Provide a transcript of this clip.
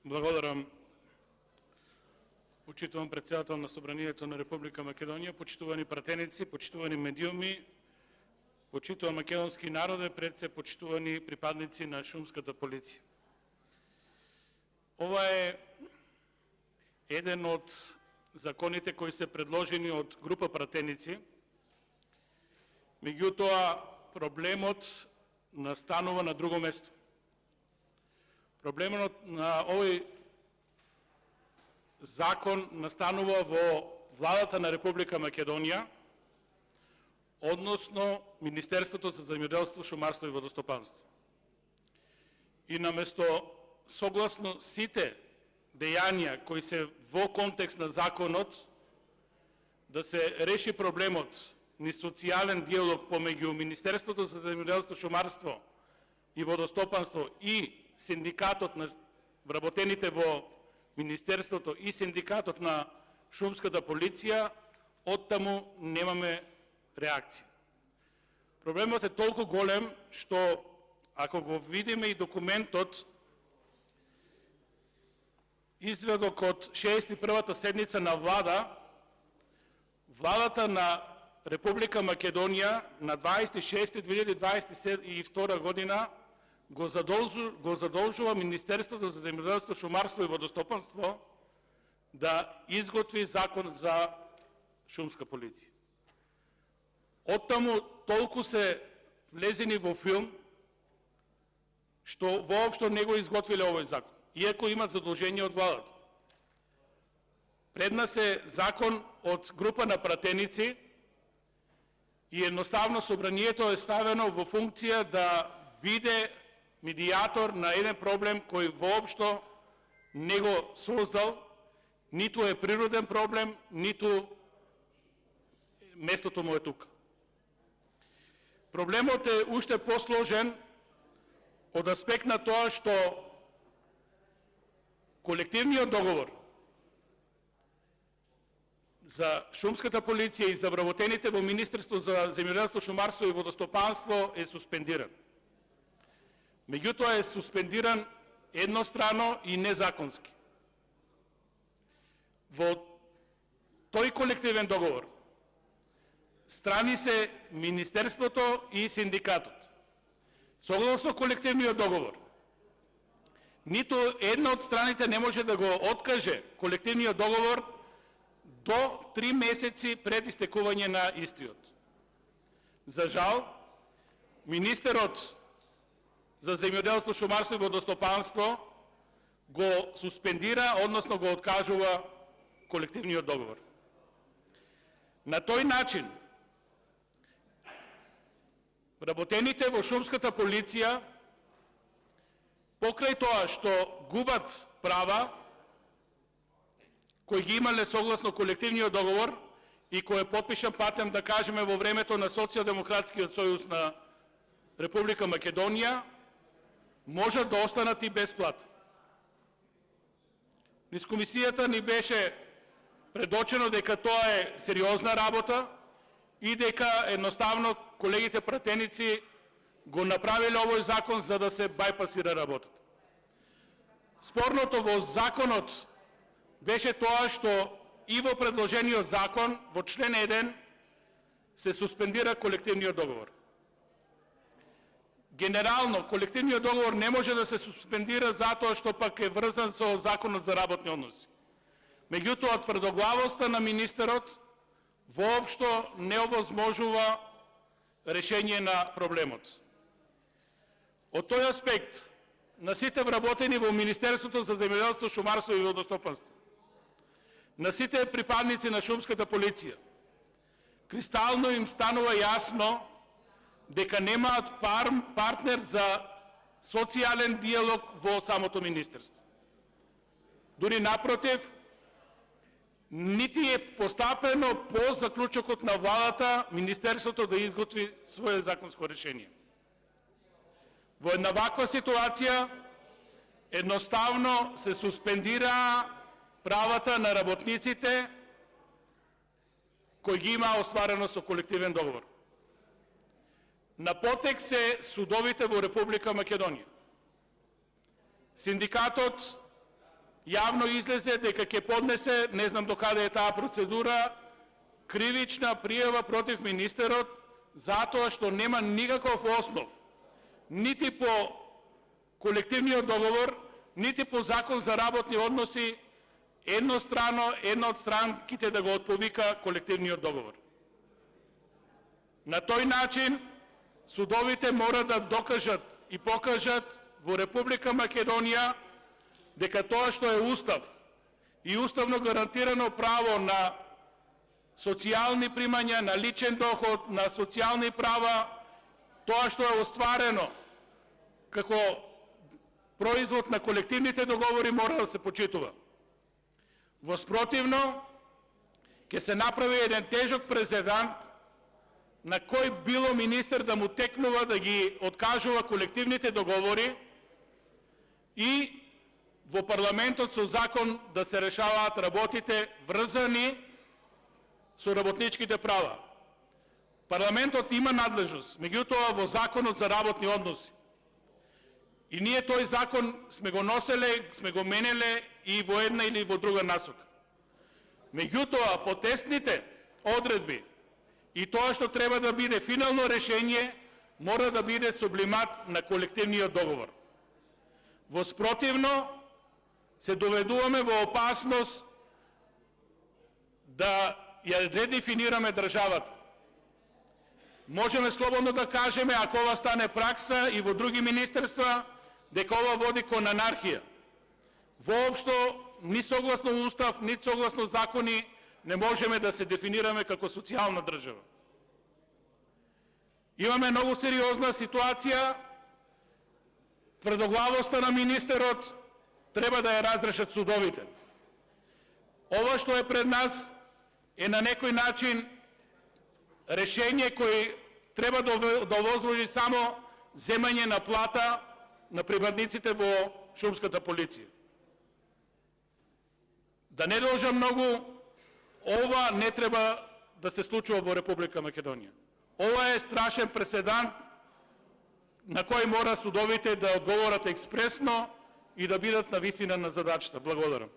Благодарам, почитуван председател на Собранието на Република Македонија, почитувани пратеници, почитувани медиуми, почитуван македонски народе, пред се почитувани припадници на шумската полиција. Ова е еден од законите кои се предложени од група пратеници, меѓутоа проблемот настанува на друго место. Проблемот на овој закон настанува во владата на Република Македонија, односно Министерството за земјоделство, шумарство и водостопанство. И наместо согласно сите дејанија кои се во контекст на законот да се реши проблемот ни социјален диалог помеѓу Министерството за земјоделство, шумарство и водостопанство и синдикатот на вработените во Министерството и синдикатот на шумската полиција, оттаму немаме реакција. Проблемот е толку голем што ако го видиме и документот, изведок од 61-та седница на владата на Република Македонија на 26.2022 година го задолжува Министерството за земјоделство, шумарство и водостопанство да изготви закон за шумска полиција. Оттаму толку се влезени во филм, што воопшто не го изготвиле овој закон, иако имат задолжение од владата. Пред нас е закон од група на пратеници и едноставно Собранието е ставено во функција да биде медијатор на еден проблем кој воопшто не го создал, ниту е природен проблем, ниту местото му е тука. Проблемот е уште посложен од аспект на тоа што колективниот договор за шумската полиција и за вработените во Министерство за земјоделство, шумарство и водостопанство е суспендиран. Меѓутоа е суспендиран еднострано и незаконски. Во тој колективен договор страни се Министерството и синдикатот. Согласно колективниот договор, ниту една од страните не може да го откаже колективниот договор до 3 месеци пред истекување на истиот. За жал, министерот за земјоделство, шумарство и водостопанство го суспендира, односно го откажува колективниот договор. На тој начин, вработените во шумската полиција, покрај тоа што губат права кои ги имале согласно колективниот договор и кој е потпишан, патем да кажеме, во времето на Социјалдемократскиот сојуз на Република Македонија, можат да останат и бесплатно. Низ комисијата ни беше предочено дека тоа е сериозна работа и дека едноставно колегите пратеници го направиле овој закон за да се бајпасира работата. Спорното во законот беше тоа што и во предложениот закон, во член 1, се суспендира колективниот договор. Генерално, колективниот договор не може да се суспендира затоа што пак е врзан со законот за работни односи. Меѓутоа, тврдоглавоста на министерот воопшто не овозможува решение на проблемот. Од тој аспект, на сите вработени во Министерството за земјоделство, шумарство и водостопанство, на сите припадници на шумската полиција, кристално им станува јасно дека немаат партнер за социјален диалог во самото министерство. Дури напротив, нити е постапено по заклучокот на владата Министерството да изготви свое законско решение. Во една ваква ситуација едноставно се суспендира правата на работниците кои ги има остварено со колективен договор. На потек се судовите во Република Македонија. Синдикатот јавно излезе дека ќе поднесе, не знам до каде е таа процедура, кривична пријава против министерот затоа што нема никаков основ, нити по колективниот договор, нити по закон за работни односи, еднострано една од странките да го отповика колективниот договор. На тој начин судовите мора да докажат и покажат во Република Македонија дека тоа што е устав и уставно гарантирано право на социјални примања, на личен доход, на социјални права, тоа што е остварено како производ на колективните договори мора да се почитува. Во спротивно, ќе се направи еден тежок прецедент на кој било министер да му текнува да ги откажува колективните договори и во парламентот со закон да се решаваат работите врзани со работничките права. Парламентот има надлежност, меѓутоа во законот за работни односи. И ние тој закон сме го носеле, сме го менеле и во една или во друга насока. Меѓутоа, по тесните одредби и тоа што треба да биде финално решение, мора да биде сублимат на колективниот договор. Во спротивно, се доведуваме во опасност да ја редефинираме државата. Можеме слободно да кажеме, ако ова стане пракса и во други министерства, дека ова води кон анархија. Воопшто, ни согласно устав, ни согласно закони, не можеме да се дефинираме како социјална држава. Имаме многу сериозна ситуација, тврдоглавоста на министерот треба да ја разрешат судовите. Ова што е пред нас е на некој начин решение кој треба да возложи само земање на плата на прибавниците во шумската полиција. Да не должам многу, ова не треба да се случува во Република Македонија. Ова е страшен прецедент на кој мора судовите да одговорат експресно и да бидат на висина на задачата. Благодарам.